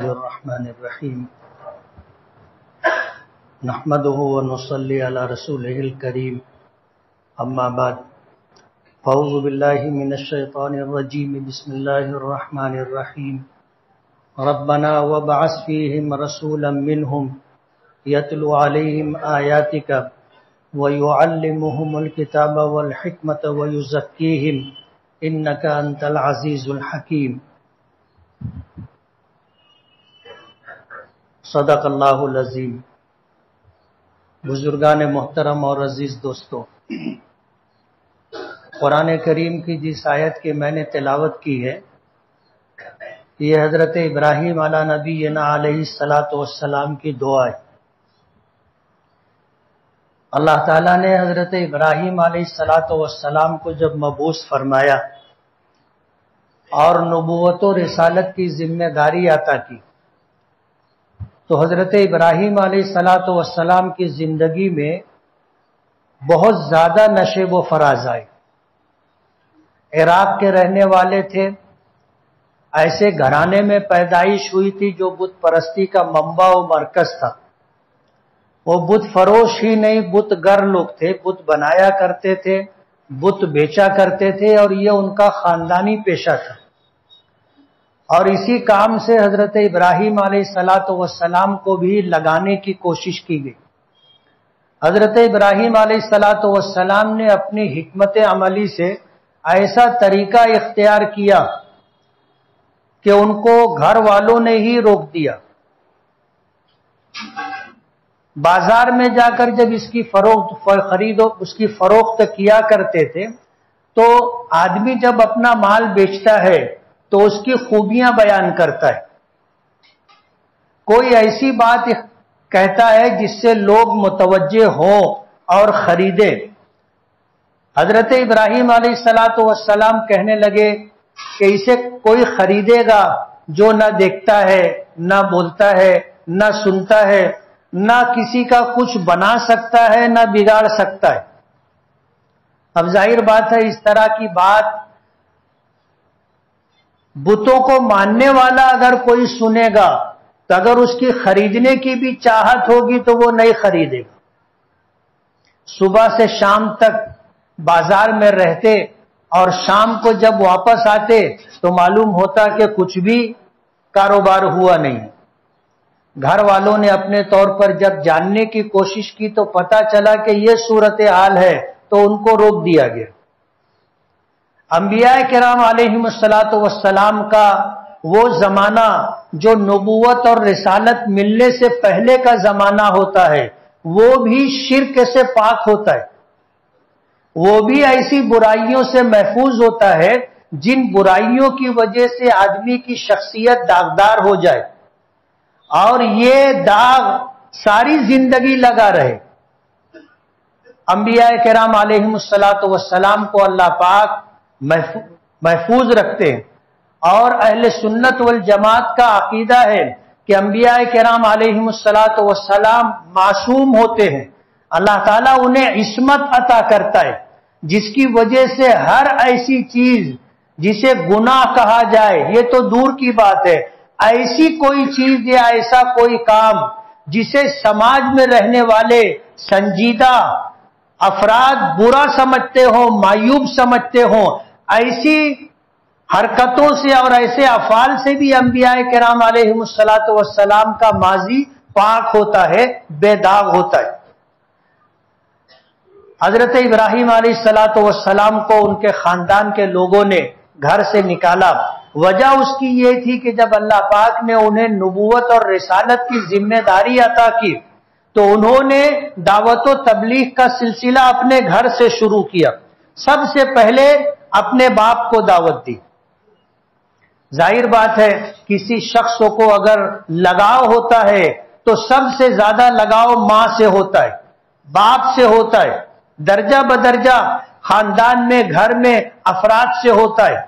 الرحمن الرحیم نحمده ونصلی علی رسوله الکریم اما بعد فاعوذ باللہ من الشیطان الرجیم بسم اللہ الرحمن الرحیم ربنا وابعث فیہم رسولا منہم یتلو علیہم آیاتک ویعلمہم الکتاب والحکمت ویزکیہم انک انت العزیز الحکیم۔ صدق اللہ العظیم۔ بزرگان محترم اور عزیز دوستو، قرآن کریم کی جس آیت کی میں نے تلاوت کی ہے یہ حضرت ابراہیم علی نبینا علیہ الصلاۃ والسلام کی دعا ہے۔ اللہ تعالیٰ نے حضرت ابراہیم علیہ الصلاۃ والسلام کو جب مبعوث فرمایا اور نبوت و رسالت کی ذمہ داری عطا کی تو حضرت ابراہیم علیہ الصلاۃ والسلام کی زندگی میں بہت زیادہ نشیب و فراز آئے۔ عراق کے رہنے والے تھے، ایسے گھرانے میں پیدائش ہوئی تھی جو بت پرستی کا منبع و مرکز تھا۔ وہ بت فروش ہی نہیں، بت گر لوگ تھے، بت بنایا کرتے تھے، بت بیچا کرتے تھے، اور یہ ان کا خاندانی پیشہ تھا۔ اور اسی کام سے حضرت ابراہیم علیہ الصلاۃ والسلام کو بھی لگانے کی کوشش کی گئی۔ حضرت ابراہیم علیہ الصلاۃ والسلام نے اپنی حکمت عملی سے ایسا طریقہ اختیار کیا کہ ان کو گھر والوں نے ہی روک دیا۔ بازار میں جا کر جب اس کی اس کی فروخت کیا کرتے تھے تو آدمی جب اپنا مال بیچتا ہے تو اس کی خوبیاں بیان کرتا ہے، کوئی ایسی بات کہتا ہے جس سے لوگ متوجہ ہوں اور خریدیں۔ حضرت ابراہیم علیہ الصلاۃ والسلام کہنے لگے کہ اسے کوئی خریدے گا جو نہ دیکھتا ہے، نہ بولتا ہے، نہ سنتا ہے، نہ کسی کا کچھ بنا سکتا ہے، نہ بگاڑ سکتا ہے۔ اب ظاہر بات ہے اس طرح کی بات بتوں کو ماننے والا اگر کوئی سنے گا تو اگر اس کی خریدنے کی بھی چاہت ہوگی تو وہ نہیں خریدے گا۔ صبح سے شام تک بازار میں رہتے اور شام کو جب واپس آتے تو معلوم ہوتا کہ کچھ بھی کاروبار ہوا نہیں۔ گھر والوں نے اپنے طور پر جب جاننے کی کوشش کی تو پتا چلا کہ یہ صورتحال ہے تو ان کو روک دیا گیا۔ انبیاء کرام علیہم الصلاۃ والسلام کا وہ زمانہ جو نبوت اور رسالت ملنے سے پہلے کا زمانہ ہوتا ہے وہ بھی شرک سے پاک ہوتا ہے، وہ بھی ایسی برائیوں سے محفوظ ہوتا ہے جن برائیوں کی وجہ سے آدمی کی شخصیت داغدار ہو جائے اور یہ داغ ساری زندگی لگا رہے۔ انبیاء کرام علیہم الصلاۃ والسلام کو اللہ پاک محفوظ رکھتے ہیں، اور اہل سنت والجماعت کا عقیدہ ہے کہ انبیاء کرام علیہم الصلاۃ والسلام معصوم ہوتے ہیں۔ اللہ تعالیٰ انہیں عصمت عطا کرتا ہے جس کی وجہ سے ہر ایسی چیز جسے گناہ کہا جائے یہ تو دور کی بات ہے، ایسی کوئی چیز یا ایسا کوئی کام جسے سماج میں رہنے والے سنجیدہ افراد برا سمجھتے ہوں، معیوب سمجھتے ہوں، ایسی حرکتوں سے اور ایسے افعال سے بھی انبیاء کرام علیہم الصلاۃ والسلام کا ماضی پاک ہوتا ہے، بے داغ ہوتا ہے۔ حضرت ابراہیم علیہ الصلاۃ والسلام کو ان کے خاندان کے لوگوں نے گھر سے نکالا۔ وجہ اس کی یہ تھی کہ جب اللہ پاک نے انہیں نبوت اور رسالت کی ذمہ داری عطا کی تو انہوں نے دعوت و تبلیغ کا سلسلہ اپنے گھر سے شروع کیا۔ سب سے پہلے اپنے باپ کو دعوت دی۔ ظاہر بات ہے کسی شخص کو اگر لگاؤ ہوتا ہے تو سب سے زیادہ لگاؤ ماں سے ہوتا ہے، باپ سے ہوتا ہے، درجہ بدرجہ خاندان میں گھر میں افراد سے ہوتا ہے۔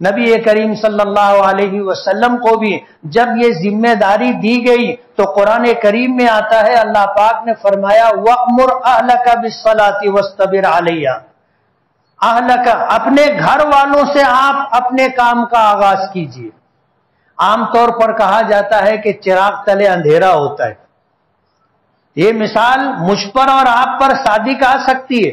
نبی کریم صلی اللہ علیہ وسلم کو بھی جب یہ ذمہ داری دی گئی تو قرآن کریم میں آتا ہے اللہ پاک نے فرمایا وَأْمُرْ أَهْلَكَ بِالصَّلَاةِ وَاسْتَبِرْ عَلَيْهَا، اہلک اپنے گھر والوں سے آپ اپنے کام کا آغاز کیجیے، عام طور پر کہا جاتا ہے کہ چراغ تلے اندھیرا ہوتا ہے. یہ مثال مجھ پر اور آپ پر صادق آ سکتی ہے،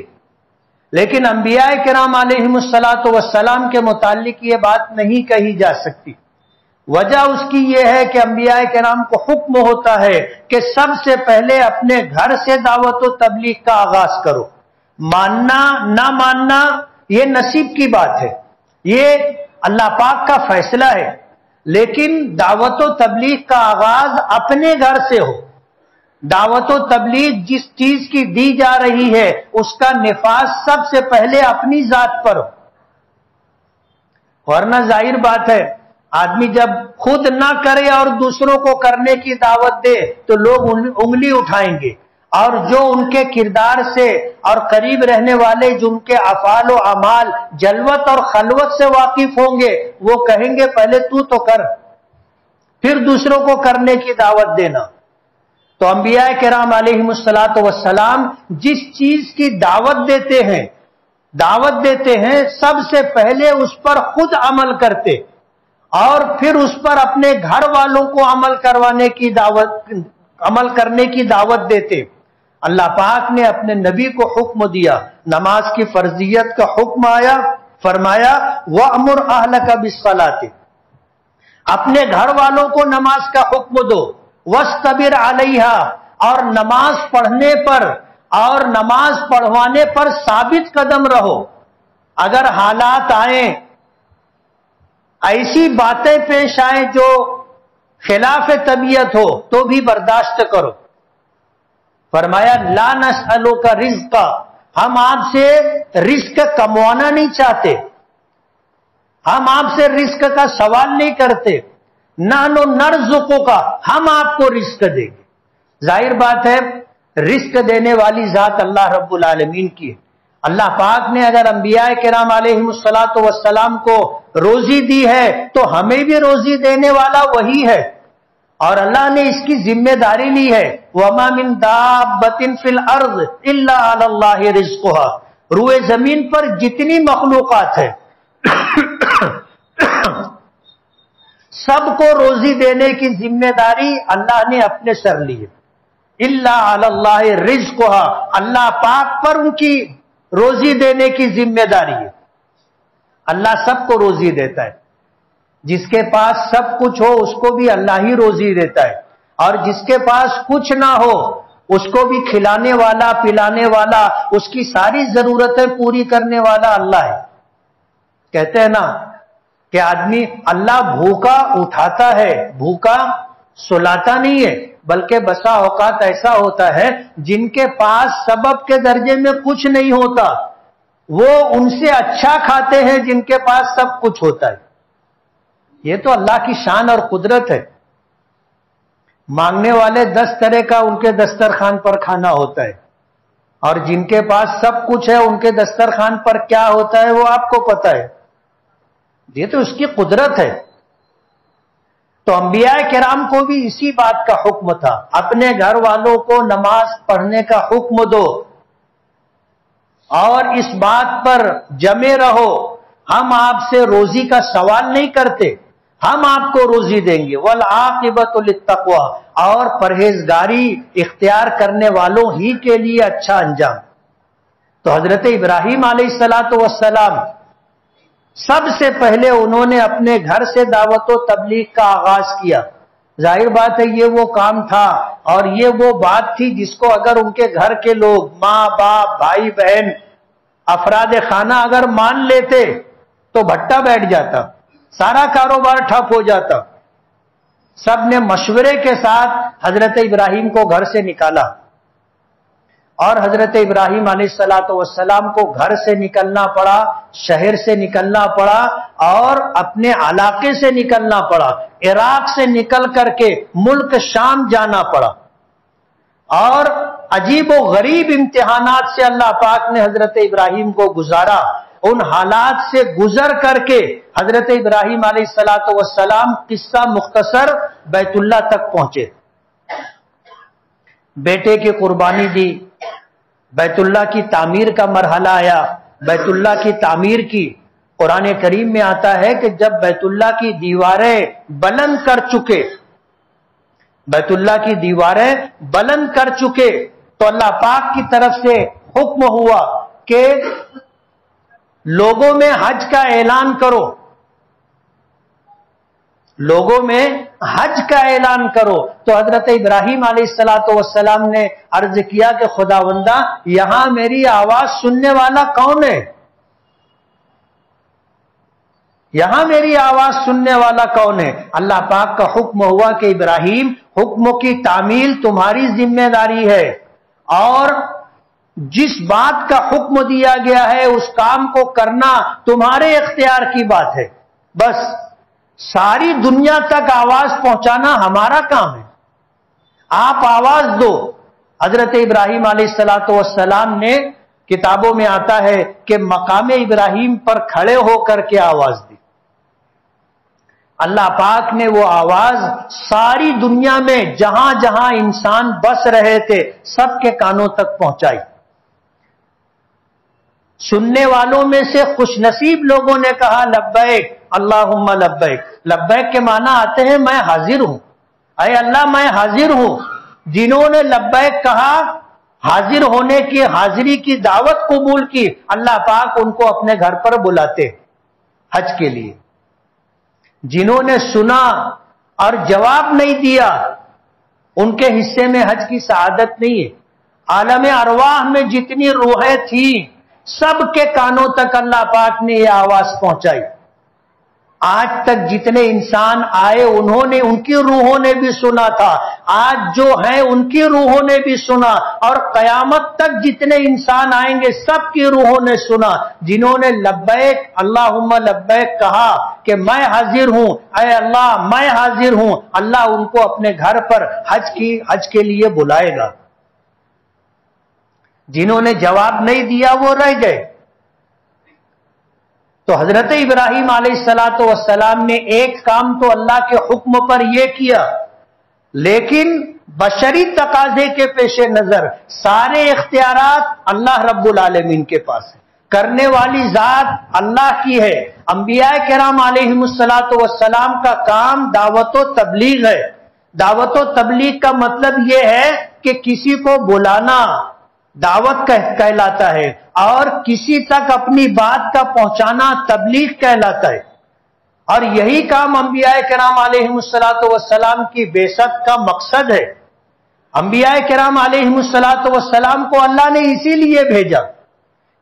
لیکن انبیاء کرام علیہم الصلاۃ والسلام کے متعلق یہ بات نہیں کہی جا سکتی. وجہ اس کی یہ ہے کہ انبیاء کرام کو حکم ہوتا ہے کہ سب سے پہلے اپنے گھر سے دعوت و تبلیغ کا آغاز کرو. ماننا نہ ماننا یہ نصیب کی بات ہے، یہ اللہ پاک کا فیصلہ ہے، لیکن دعوت و تبلیغ کا آغاز اپنے گھر سے ہو. دعوت و تبلیغ جس چیز کی دی جا رہی ہے اس کا نفاذ سب سے پہلے اپنی ذات پر ہو. ورنہ ظاہر بات ہے آدمی جب خود نہ کرے اور دوسروں کو کرنے کی دعوت دے تو لوگ انگلی اٹھائیں گے، اور جو ان کے کردار سے اور قریب رہنے والے جو ان کے افعال و اعمال جلوت اور خلوت سے واقف ہوں گے وہ کہیں گے پہلے تو کر، پھر دوسروں کو کرنے کی دعوت دینا. تو انبیاء کرام علیہم الصلاۃ والسلام جس چیز کی دعوت دیتے ہیں سب سے پہلے اس پر خود عمل کرتے اور پھر اس پر اپنے گھر والوں کو عمل کرنے کی دعوت دیتے. اللہ پاک نے اپنے نبی کو حکم دیا، نماز کی فرضیت کا حکم آیا، فرمایا وَأْمُرْ أَهْلَكَ بِالصَّلَاةِ، اپنے گھر والوں کو نماز کا حکم دو، وَاسْتَبِرْ عَلَيْهَا، اور نماز پڑھنے پر اور نماز پڑھوانے پر ثابت قدم رہو. اگر حالات آئیں، ایسی باتیں پیش آئیں جو خلاف طبیعت ہو تو بھی برداشت کرو. فرمایا لا نسألوک رزقا، ہم آپ سے رزق کموانا نہیں چاہتے، ہم آپ سے رزق کا سوال نہیں کرتے، نحنو نرزقک، ہم آپ کو رزق دیں گے. ظاہر بات ہے رزق دینے والی ذات اللہ رب العالمین کی ہے. اللہ پاک نے اگر انبیاء کرام علیہم الصلاۃ والسلام کو روزی دی ہے تو ہمیں بھی روزی دینے والا وہی ہے، اور اللہ نے اس کی ذمہ داری لی ہے. وَمَا مِن دَابَّةٍ فِي الْأَرْضِ إِلَّا عَلَى اللَّهِ رِزْقُهَا، روئے زمین پر جتنی مخلوقات ہے سب کو روزی دینے کی ذمہ داری اللہ نے اپنے سر لی ہے. إِلَّا عَلَى اللَّهِ رِزْقُهَا، اللہ پاک پر ان کی روزی دینے کی ذمہ داری ہے. اللہ سب کو روزی دیتا ہے، جس کے پاس سب کچھ ہو اس کو بھی اللہ ہی روزی دیتا ہے، اور جس کے پاس کچھ نہ ہو اس کو بھی کھلانے والا پلانے والا اس کی ساری ضرورتیں پوری کرنے والا اللہ ہے. کہتے ہیں نا کہ آدمی اللہ بھوکا اٹھاتا ہے، بھوکا سلاتا نہیں ہے، بلکہ بسا اوقات ایسا ہوتا ہے جن کے پاس سبب کے درجے میں کچھ نہیں ہوتا وہ ان سے اچھا کھاتے ہیں جن کے پاس سب کچھ ہوتا ہے. یہ تو اللہ کی شان اور قدرت ہے. مانگنے والے 10 طرح کا ان کے دسترخوان پر کھانا ہوتا ہے، اور جن کے پاس سب کچھ ہے ان کے دسترخوان پر کیا ہوتا ہے وہ آپ کو پتا ہے. یہ تو اس کی قدرت ہے. تو انبیاء کرام کو بھی اسی بات کا حکم تھا، اپنے گھر والوں کو نماز پڑھنے کا حکم دو اور اس بات پر جمے رہو ہم آپ سے روزی کا سوال نہیں کرتے، ہم آپ کو روزی دیں گے. والعاقبۃ للتقوی، اور پرہیزگاری اختیار کرنے والوں ہی کے لیے اچھا انجام. تو حضرت ابراہیم علیہ الصلاۃ والسلام سب سے پہلے انہوں نے اپنے گھر سے دعوت و تبلیغ کا آغاز کیا. ظاہر بات ہے یہ وہ کام تھا اور یہ وہ بات تھی جس کو اگر ان کے گھر کے لوگ ماں باپ بھائی بہن افراد خانہ اگر مان لیتے تو بھٹا بیٹھ جاتا، سارا کاروبار ٹھپ ہو جاتا. سب نے مشورے کے ساتھ حضرت ابراہیم کو گھر سے نکالا، اور حضرت ابراہیم علیہ الصلاۃ والسلام کو گھر سے نکلنا پڑا، شہر سے نکلنا پڑا اور اپنے علاقے سے نکلنا پڑا. عراق سے نکل کر کے ملک شام جانا پڑا، اور عجیب و غریب امتحانات سے اللہ پاک نے حضرت ابراہیم کو گزارا. ان حالات سے گزر کر کے حضرت ابراہیم علیہ الصلاۃ والسلام قصہ مختصر بیت اللہ تک پہنچے. بیٹے کی قربانی دی، بیت اللہ کی تعمیر کا مرحلہ آیا، بیت اللہ کی تعمیر کی، قرآن کریم میں آتا ہے کہ جب بیت اللہ کی دیواریں بلند کر چکے، بیت اللہ کی دیواریں بلند کر چکے، تو اللہ پاک کی طرف سے حکم ہوا کہ لوگوں میں حج کا اعلان کرو، لوگوں میں حج کا اعلان کرو۔ تو حضرت ابراہیم علیہ السلام نے عرض کیا کہ خداوندہ یہاں میری آواز سننے والا کون ہے؟ یہاں میری آواز سننے والا کون ہے؟ اللہ پاک کا حکم ہوا کہ ابراہیم، حکموں کی تعمیل تمہاری ذمہ داری ہے، اور جس بات کا حکم دیا گیا ہے اس کام کو کرنا تمہارے اختیار کی بات ہے، بس ساری دنیا تک آواز پہنچانا ہمارا کام ہے، آپ آواز دو۔ حضرت ابراہیم علیہ السلام نے، کتابوں میں آتا ہے کہ مقام ابراہیم پر کھڑے ہو کر کے آواز دی، اللہ پاک نے وہ آواز ساری دنیا میں جہاں جہاں انسان بس رہے تھے سب کے کانوں تک پہنچائی۔ سننے والوں میں سے خوش نصیب لوگوں نے کہا لبیک اللہم لبیک۔ لبیک کے معنی آتے ہیں میں حاضر ہوں، اے اللہ میں حاضر ہوں۔ جنہوں نے لبیک کہا، حاضر ہونے کی، حاضری کی دعوت قبول کی، اللہ پاک ان کو اپنے گھر پر بلاتے حج کے لیے۔ جنہوں نے سنا اور جواب نہیں دیا ان کے حصے میں حج کی سعادت نہیں ہے۔ عالم ارواح میں جتنی روحیں تھیں سب کے کانوں تک اللہ پاک نے یہ آواز پہنچائی۔ آج تک جتنے انسان آئے انہوں نے، ان کی روحوں نے بھی سنا تھا، آج جو ہیں ان کی روحوں نے بھی سنا، اور قیامت تک جتنے انسان آئیں گے سب کی روحوں نے سنا۔ جنہوں نے لبیک اللہم لبیک کہا کہ میں حاضر ہوں، اے اللہ میں حاضر ہوں، اللہ ان کو اپنے گھر پر حج کے لیے بلائے گا۔ جنہوں نے جواب نہیں دیا وہ رہ گئے۔ تو حضرت ابراہیم علیہ السلام نے ایک کام تو اللہ کے حکم پر یہ کیا، لیکن بشری تقاضے کے پیش نظر سارے اختیارات اللہ رب العالمین کے پاس ہیں، کرنے والی ذات اللہ کی ہے۔ انبیاء کرام علیہم السلام کا کام دعوت و تبلیغ ہے۔ دعوت و تبلیغ کا مطلب یہ ہے کہ کسی کو بلانا دعوت کہلاتا ہے، اور کسی تک اپنی بات کا پہنچانا تبلیغ کہلاتا ہے، اور یہی کام انبیاء کرام علیہم السلام کی بعثت کا مقصد ہے۔ انبیاء کرام علیہم السلام کو اللہ نے اسی لیے بھیجا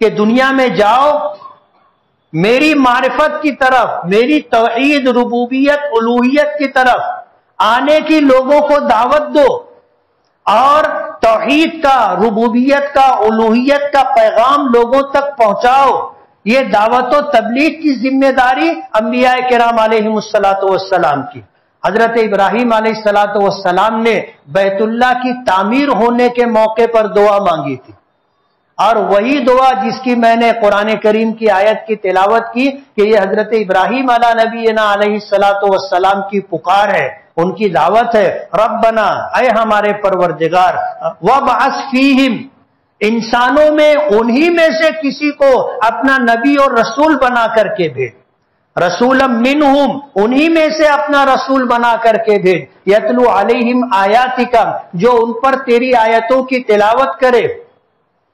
کہ دنیا میں جاؤ، میری معرفت کی طرف، میری توحید ربوبیت الوہیت کی طرف آنے کی لوگوں کو دعوت دو، اور توحید کا، ربوبیت کا، الوہیت کا پیغام لوگوں تک پہنچاؤ۔ یہ دعوت و تبلیغ کی ذمہ داری انبیاء کرام علیہم السلام کی۔ حضرت ابراہیم علیہ السلام نے بیت اللہ کی تعمیر ہونے کے موقع پر دعا مانگی تھی، اور وہی دعا جس کی میں نے قرآن کریم کی آیت کی تلاوت کی کہ یہ حضرت ابراہیم علیہ نبینا علیہ السلام کی پکار ہے، ان کی دعوت ہے، ربنا اے ہمارے پروردگار، وابعث فیہم، انسانوں میں انہی میں سے کسی کو اپنا نبی اور رسول بنا کر کے بھیج، رسولا منہم، انہی میں سے اپنا رسول بنا کر کے بھیج، یتلو علیہم آیاتک، جو ان پر تیری آیتوں کی تلاوت کرے،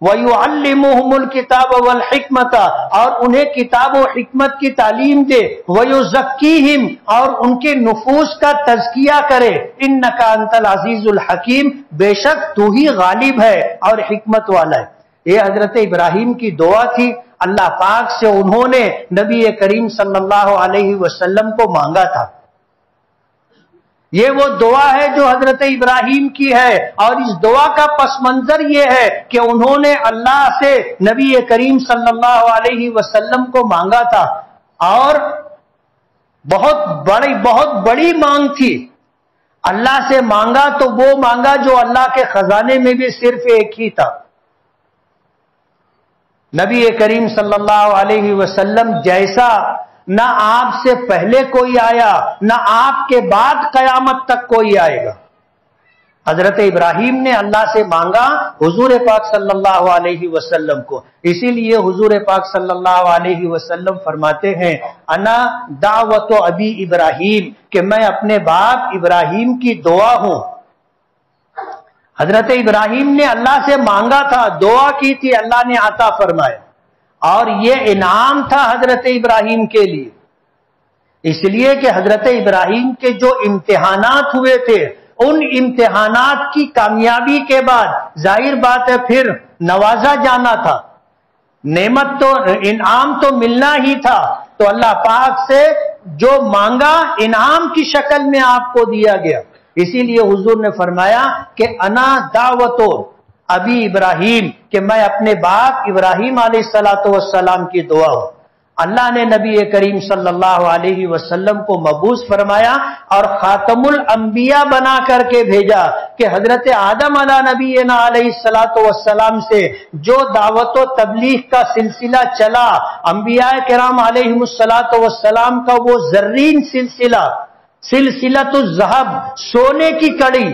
وَيُعَلِّمُهُمُ الْكِتَابَ وَالْحِكْمَةَ، اور انہیں کتاب و حکمت کی تعلیم دے، وَيُزَكِّيهِمْ، اور ان کے نفوس کا تزکیہ کرے، إِنَّكَ أَنْتَ الْعَزِيزُ الْحَكِيمُ، بے شک تو ہی غالب ہے اور حکمت والا ہے۔ یہ حضرت ابراہیم کی دعا تھی، اللہ پاک سے انہوں نے نبی کریم صلی اللہ علیہ وسلم کو مانگا تھا۔ یہ وہ دعا ہے جو حضرت ابراہیم کی ہے، اور اس دعا کا پس منظر یہ ہے کہ انہوں نے اللہ سے نبی کریم صلی اللہ علیہ وسلم کو مانگا تھا، اور بہت بڑی مانگ تھی۔ اللہ سے مانگا تو وہ مانگا جو اللہ کے خزانے میں بھی صرف ایک ہی تھا۔ نبی کریم صلی اللہ علیہ وسلم جیسا نہ آپ سے پہلے کوئی آیا، نہ آپ کے بعد قیامت تک کوئی آئے گا۔ حضرت ابراہیم نے اللہ سے مانگا حضور پاک صلی اللہ علیہ وسلم کو، اسی لیے حضور پاک صلی اللہ علیہ وسلم فرماتے ہیں انا دعوت ابی ابراہیم، کہ میں اپنے باپ ابراہیم کی دعا ہوں۔ حضرت ابراہیم نے اللہ سے مانگا تھا، دعا کی تھی، اللہ نے عطا فرمایا، اور یہ انعام تھا حضرت ابراہیم کے لیے، اس لیے کہ حضرت ابراہیم کے جو امتحانات ہوئے تھے، ان امتحانات کی کامیابی کے بعد ظاہر بات ہے پھر نوازا جانا تھا، نعمت تو انعام تو ملنا ہی تھا، تو اللہ پاک سے جو مانگا انعام کی شکل میں آپ کو دیا گیا۔ اسی لیے حضور نے فرمایا کہ انا دعوت ابی ابراہیم، کہ میں اپنے باپ ابراہیم علیہ السلام کی دعا ہوں۔ اللہ نے نبی کریم صلی اللہ علیہ وسلم کو مبعوث فرمایا اور خاتم الانبیاء بنا کر کے بھیجا کہ حضرت آدم علیہ نبینا علیہ السلام سے جو دعوت و تبلیغ کا سلسلہ چلا، انبیاء کرام علیہ السلام کا وہ زرین سلسلۃ الذہب، سونے کی کڑی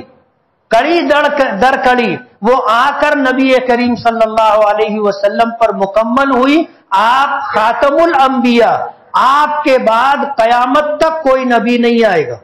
در کڑی، وہ آ کر نبی کریم صلی اللہ علیہ وسلم پر مکمل ہوئی۔ آپ خاتم الانبیاء، آپ کے بعد قیامت تک کوئی نبی نہیں آئے گا۔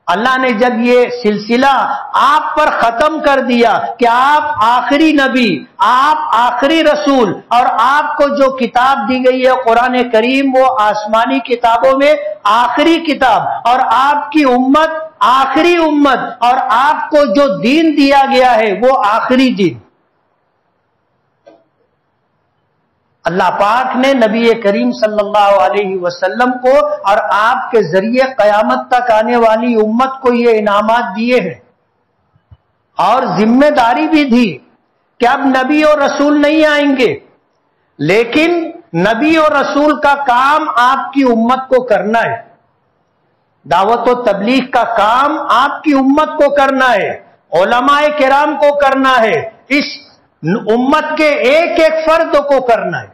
اللہ نے جب یہ سلسلہ آپ پر ختم کر دیا کہ آپ آخری نبی، آپ آخری رسول، اور آپ کو جو کتاب دی گئی ہے قرآن کریم وہ آسمانی کتابوں میں آخری کتاب، اور آپ کی امت آخری امت، اور آپ کو جو دین دیا گیا ہے وہ آخری دین، اللہ پاک نے نبی کریم صلی اللہ علیہ وسلم کو اور آپ کے ذریعے قیامت تک آنے والی امت کو یہ انعامات دیے ہیں، اور ذمہ داری بھی دی کہ اب نبی اور رسول نہیں آئیں گے، لیکن نبی اور رسول کا کام آپ کی امت کو کرنا ہے، دعوت و تبلیغ کا کام آپ کی امت کو کرنا ہے، علماء کرام کو کرنا ہے، اس امت کے ایک ایک فرد کو کرنا ہے۔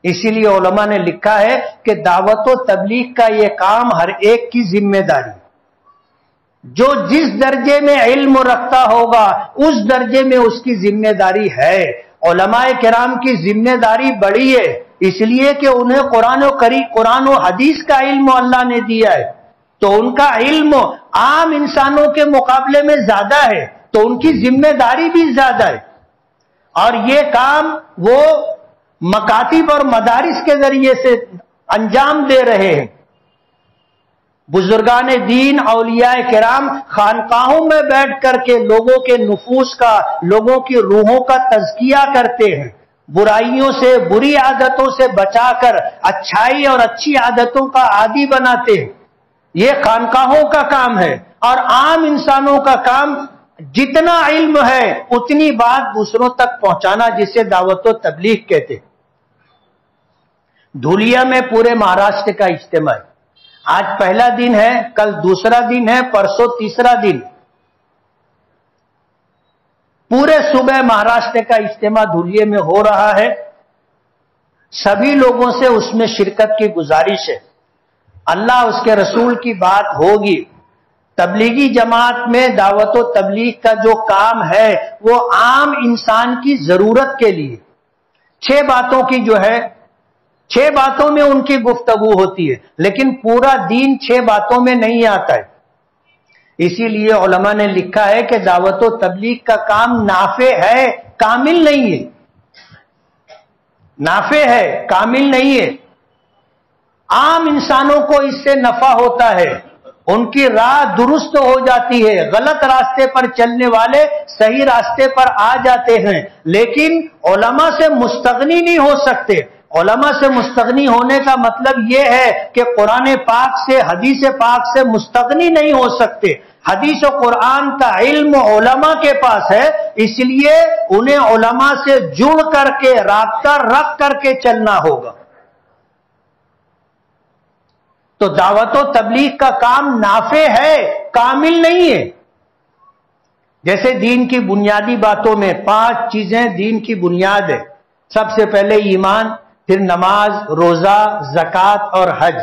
اسی لیے علماء نے لکھا ہے کہ دعوت و تبلیغ کا یہ کام ہر ایک کی ذمہ داری، جو جس درجے میں علم رکھتا ہوگا اس درجے میں اس کی ذمہ داری ہے۔ علماء کرام کی ذمہ داری بڑی ہے، اس لیے کہ انہیں قرآن و حدیث کا علم اللہ نے دیا ہے، تو ان کا علم عام انسانوں کے مقابلے میں زیادہ ہے، تو ان کی ذمہ داری بھی زیادہ ہے، اور یہ کام وہ مکاتب اور مدارس کے ذریعے سے انجام دے رہے ہیں۔ بزرگان دین، اولیاء کرام خانقاہوں میں بیٹھ کر کے لوگوں کے نفوس کا، لوگوں کی روحوں کا تزکیہ کرتے ہیں، برائیوں سے، بری عادتوں سے بچا کر اچھائی اور اچھی عادتوں کا عادی بناتے ہیں۔ یہ خانقاہوں کا کام ہے، اور عام انسانوں کا کام جتنا علم ہے اتنی بات دوسروں تک پہنچانا، جسے دعوت و تبلیغ کہتے۔ دھولیا میں پورے مہاراشٹر کا اجتماع ہے، آج پہلا دن ہے، کل دوسرا دن ہے، پرسوں تیسرا دن، پورے صوبہ مہاراشٹر کا اجتماع دھولیے میں ہو رہا ہے۔ سبھی لوگوں سے اس میں شرکت کی گزارش ہے، اللہ اس کے رسول کی بات ہوگی۔ تبلیغی جماعت میں دعوت و تبلیغ کا جو کام ہے وہ عام انسان کی ضرورت کے لیے 6 باتوں کی جو ہے 6 باتوں میں ان کی گفتگو ہوتی ہے، لیکن پورا دین 6 باتوں میں نہیں آتا ہے۔ اسی لیے علماء نے لکھا ہے کہ دعوت و تبلیغ کا کام نافع ہے، کامل نہیں ہے، نافع ہے، کامل نہیں ہے۔ عام انسانوں کو اس سے نفع ہوتا ہے، ان کی راہ درست ہو جاتی ہے، غلط راستے پر چلنے والے صحیح راستے پر آ جاتے ہیں، لیکن علماء سے مستغنی نہیں ہو سکتے۔ علماء سے مستغنی ہونے کا مطلب یہ ہے کہ قرآن پاک سے، حدیث پاک سے مستغنی نہیں ہو سکتے۔ حدیث و قرآن کا علم علماء کے پاس ہے، اس لیے انہیں علماء سے جڑ کر کے، رابطہ رکھ کر کے چلنا ہوگا۔ تو دعوت و تبلیغ کا کام نافع ہے، کامل نہیں ہے۔ جیسے دین کی بنیادی باتوں میں 5 چیزیں دین کی بنیاد ہے، سب سے پہلے ایمان، پھر نماز، روزہ، زکوٰۃ اور حج۔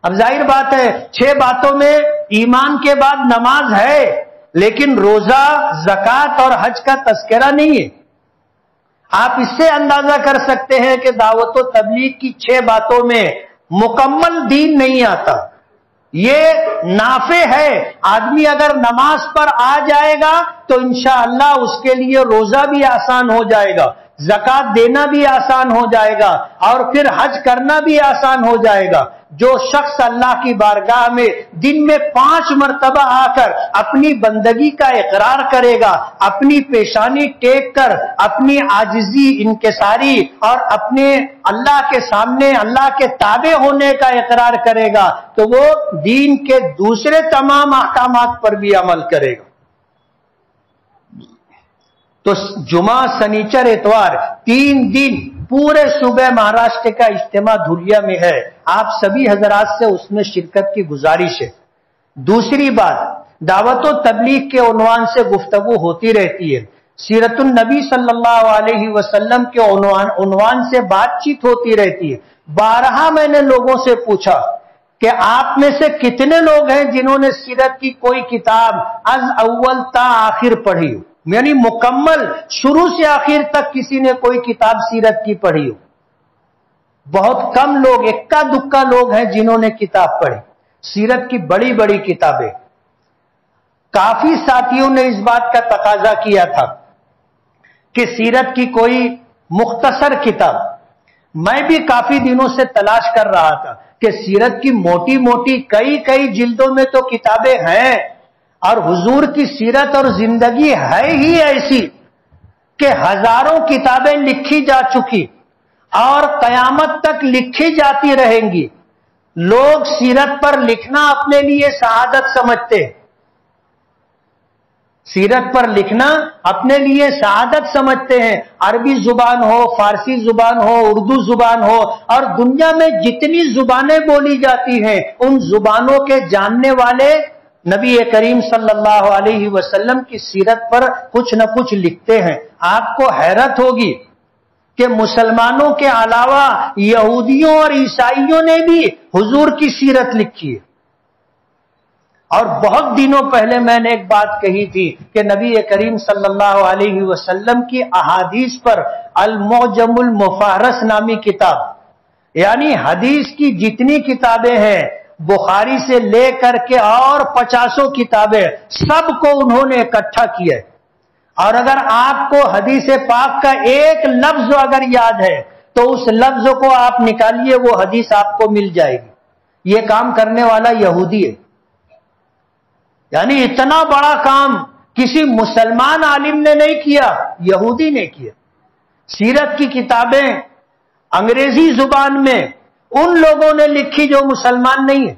اب ظاہر بات ہے 6 باتوں میں ایمان کے بعد نماز ہے، لیکن روزہ، زکات اور حج کا تذکرہ نہیں ہے۔ آپ اس سے اندازہ کر سکتے ہیں کہ دعوت و تبلیغ کی 6 باتوں میں مکمل دین نہیں آتا۔ یہ نافع ہے، آدمی اگر نماز پر آ جائے گا تو انشاءاللہ اس کے لیے روزہ بھی آسان ہو جائے گا، زکات دینا بھی آسان ہو جائے گا، اور پھر حج کرنا بھی آسان ہو جائے گا۔ جو شخص اللہ کی بارگاہ میں دن میں 5 مرتبہ آ کر اپنی بندگی کا اقرار کرے گا، اپنی پیشانی ٹیک کر اپنی عاجزی، انکساری اور اپنے اللہ کے سامنے اللہ کے تابع ہونے کا اقرار کرے گا، تو وہ دین کے دوسرے تمام احکامات پر بھی عمل کرے گا۔ تو جمعہ، سنیچر، اتوار 3 دن پورے صوبہ مہاراشٹر کا اجتماع دھولیا میں ہے۔ آپ سبھی حضرات سے اس میں شرکت کی گزارش ہے۔ دوسری بات، دعوت و تبلیغ کے عنوان سے گفتگو ہوتی رہتی ہے، سیرت النبی صلی اللہ علیہ وسلم کے عنوان سے بات چیت ہوتی رہتی ہے۔ بارہا میں نے لوگوں سے پوچھا کہ آپ میں سے کتنے لوگ ہیں جنہوں نے سیرت کی کوئی کتاب از اول تا آخر پڑھی ہو، یعنی مکمل شروع سے آخر تک کسی نے کوئی کتاب سیرت کی پڑھی ہو؟ بہت کم لوگ، اکا دکا لوگ ہیں جنہوں نے کتاب پڑھی، سیرت کی بڑی بڑی کتابیں۔ کافی ساتھیوں نے اس بات کا تقاضا کیا تھا کہ سیرت کی کوئی مختصر کتاب۔ میں بھی کافی دنوں سے تلاش کر رہا تھا کہ سیرت کی موٹی موٹی کئی جلدوں میں تو کتابیں ہیں، اور حضور کی سیرت اور زندگی ہے ہی ایسی کہ ہزاروں کتابیں لکھی جا چکی اور قیامت تک لکھی جاتی رہیں گی۔ لوگ سیرت پر لکھنا اپنے لیے سعادت سمجھتے ہیں، سیرت پر لکھنا اپنے لیے سعادت سمجھتے ہیں، عربی زبان ہو، فارسی زبان ہو، اردو زبان ہو، اور دنیا میں جتنی زبانیں بولی جاتی ہیں ان زبانوں کے جاننے والے نبی کریم صلی اللہ علیہ وسلم کی سیرت پر کچھ نہ کچھ لکھتے ہیں۔ آپ کو حیرت ہوگی کہ مسلمانوں کے علاوہ یہودیوں اور عیسائیوں نے بھی حضور کی سیرت لکھی ہے۔ اور بہت دنوں پہلے میں نے ایک بات کہی تھی کہ نبی کریم صلی اللہ علیہ وسلم کی احادیث پر المعجم المفہرس نامی کتاب، یعنی حدیث کی جتنی کتابیں ہیں بخاری سے لے کر کے اور 50 کتابیں، سب کو انہوں نے اکٹھا کیا ہے۔ اور اگر آپ کو حدیث پاک کا ایک لفظ اگر یاد ہے تو اس لفظ کو آپ نکالیے، وہ حدیث آپ کو مل جائے گی۔ یہ کام کرنے والا یہودی ہے، یعنی اتنا بڑا کام کسی مسلمان عالم نے نہیں کیا، یہودی نے کیا۔ سیرت کی کتابیں انگریزی زبان میں ان لوگوں نے لکھی جو مسلمان نہیں ہیں۔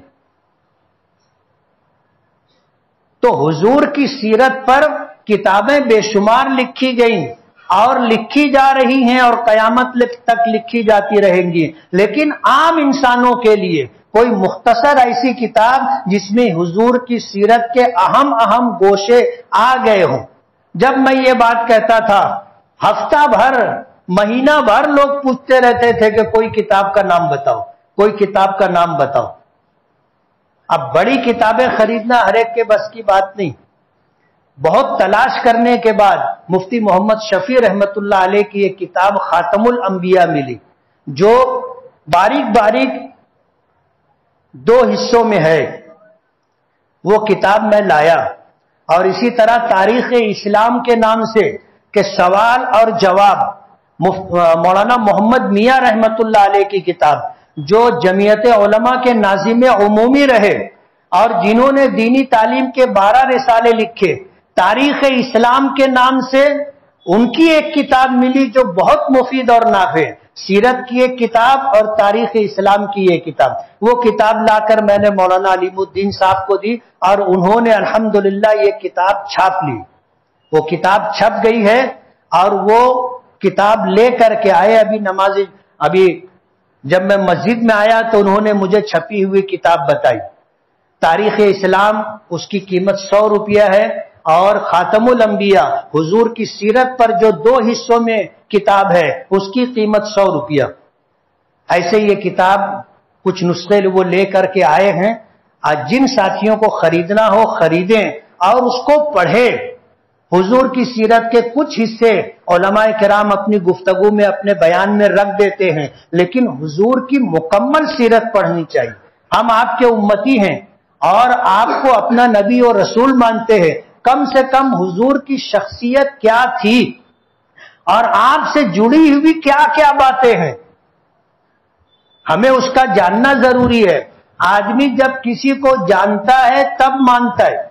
تو حضور کی سیرت پر کتابیں بے شمار لکھی گئیں اور لکھی جا رہی ہیں اور قیامت تک لکھی جاتی رہیں گی، لیکن عام انسانوں کے لیے کوئی مختصر ایسی کتاب جس میں حضور کی سیرت کے اہم گوشے آ گئے ہوں۔ جب میں یہ بات کہتا تھا، ہفتہ بھر، مہینہ بھر لوگ پوچھتے رہتے تھے کہ کوئی کتاب کا نام بتاؤ، کوئی کتاب کا نام بتاؤ۔ اب بڑی کتابیں خریدنا ہر ایک کے بس کی بات نہیں۔ بہت تلاش کرنے کے بعد مفتی محمد شفیع رحمت اللہ علیہ کی ایک کتاب خاتم الانبیاء ملی، جو باریک 2 حصوں میں ہے۔ وہ کتاب میں لایا، اور اسی طرح تاریخ اسلام کے نام سے کہ سوال اور جواب، مولانا محمد میاں رحمت اللہ علیہ کی کتاب، جو جمعیت علماء کے ناظم عمومی رہے اور جنہوں نے دینی تعلیم کے 12 رسالے لکھے، تاریخ اسلام کے نام سے ان کی ایک کتاب ملی جو بہت مفید اور نافع ہے۔ سیرت کی ایک کتاب اور تاریخ اسلام کی ایک کتاب، وہ کتاب لا کر میں نے مولانا علیم الدین صاحب کو دی، اور انہوں نے الحمدللہ یہ کتاب چھاپ لی۔ وہ کتاب چھپ گئی ہے، اور وہ کتاب لے کر کے آئے۔ ابھی جب میں مسجد میں آیا تو انہوں نے مجھے چھپی ہوئی کتاب بتائی۔ تاریخ اسلام، اس کی قیمت 100 روپیہ ہے، اور خاتم الانبیاء، حضور کی سیرت پر جو 2 حصوں میں کتاب ہے، اس کی قیمت 100 روپیہ۔ ایسے یہ کتاب کچھ نسخے وہ لے کر کے آئے ہیں۔ آج جن ساتھیوں کو خریدنا ہو خریدیں، اور اس کو پڑھے۔ حضور کی سیرت کے کچھ حصے علماء کرام اپنی گفتگو میں اپنے بیان میں رکھ دیتے ہیں، لیکن حضور کی مکمل سیرت پڑھنی چاہیے۔ ہم آپ کے امتی ہیں اور آپ کو اپنا نبی اور رسول مانتے ہیں، کم سے کم حضور کی شخصیت کیا تھی اور آپ سے جڑی ہوئی کیا کیا باتیں ہیں، ہمیں اس کا جاننا ضروری ہے۔ آدمی جب کسی کو جانتا ہے تب مانتا ہے،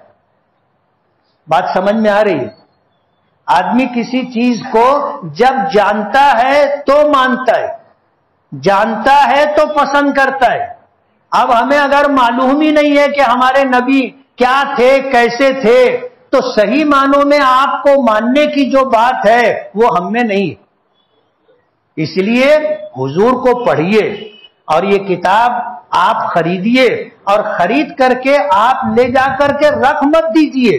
بات سمجھ میں آ رہی ہے؟ آدمی کسی چیز کو جب جانتا ہے تو مانتا ہے، جانتا ہے تو پسند کرتا ہے۔ اب ہمیں اگر معلوم ہی نہیں ہے کہ ہمارے نبی کیا تھے، کیسے تھے، تو صحیح معنوں میں آپ کو ماننے کی جو بات ہے وہ ہم میں نہیں۔ اس لیے حضور کو پڑھیے اور یہ کتاب آپ خریدیے، اور خرید کر کے آپ لے جا کر کے رکھ مت دیجیے۔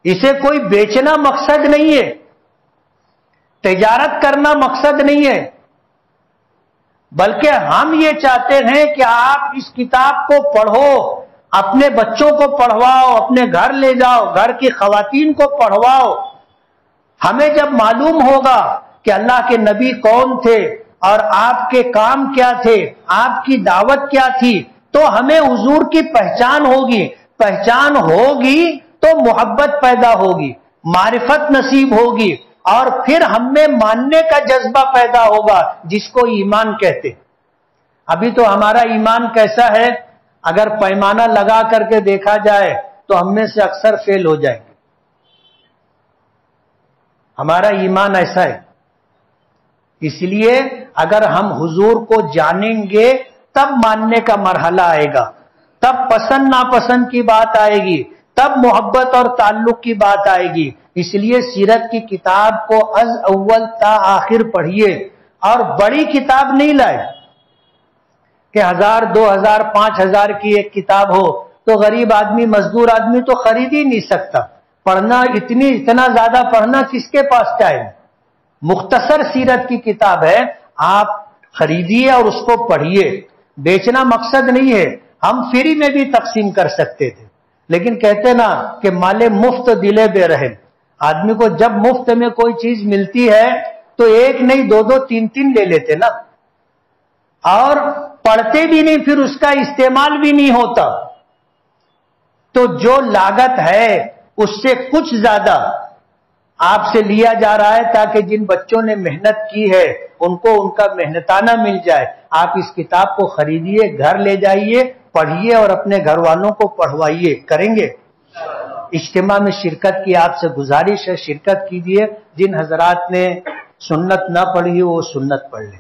اسے کوئی بیچنا مقصد نہیں ہے، تجارت کرنا مقصد نہیں ہے، بلکہ ہم یہ چاہتے ہیں کہ آپ اس کتاب کو پڑھو، اپنے بچوں کو پڑھواؤ، اپنے گھر لے جاؤ، گھر کی خواتین کو پڑھواؤ۔ ہمیں جب معلوم ہوگا کہ اللہ کے نبی کون تھے اور آپ کے کام کیا تھے، آپ کی دعوت کیا تھی، تو ہمیں حضور کی پہچان ہوگی۔ پہچان ہوگی تو محبت پیدا ہوگی، معرفت نصیب ہوگی، اور پھر ہم میں ماننے کا جذبہ پیدا ہوگا، جس کو ایمان کہتے۔ ابھی تو ہمارا ایمان کیسا ہے؟ اگر پیمانہ لگا کر کے دیکھا جائے تو ہم میں سے اکثر فیل ہو جائیں گے۔ ہمارا ایمان ایسا ہے۔ اس لیے اگر ہم حضور کو جانیں گے تب ماننے کا مرحلہ آئے گا، تب پسند ناپسند کی بات آئے گی، تب محبت اور تعلق کی بات آئے گی۔ اس لیے سیرت کی کتاب کو از اول تا آخر پڑھیے، اور بڑی کتاب نہیں لائے کہ 1000 2000 5000 کی ایک کتاب ہو تو غریب آدمی مزدور آدمی تو خرید ہی نہیں سکتا۔ پڑھنا اتنا زیادہ پڑھنا کس کے پاس ٹائم؟ مختصر سیرت کی کتاب ہے، آپ خریدیے اور اس کو پڑھیے۔ بیچنا مقصد نہیں ہے، ہم فری میں بھی تقسیم کر سکتے تھے، لیکن کہتے نا کہ مالے مفت دلے بے رحم۔ آدمی کو جب مفت میں کوئی چیز ملتی ہے تو ایک نہیں 2 2 3 3 لے لیتے نا، اور پڑھتے بھی نہیں، پھر اس کا استعمال بھی نہیں ہوتا۔ تو جو لاگت ہے اس سے کچھ زیادہ آپ سے لیا جا رہا ہے، تاکہ جن بچوں نے محنت کی ہے ان کو ان کا محنتانہ مل جائے۔ آپ اس کتاب کو خریدیے، گھر لے جائیے، پڑھیے اور اپنے گھر والوں کو پڑھوائیے۔ کریں گے؟ اجتماع میں شرکت کی آپ سے گزارش ہے، شرکت کیجیے۔ جن حضرات نے سنت نہ پڑھی وہ سنت پڑھ لیں۔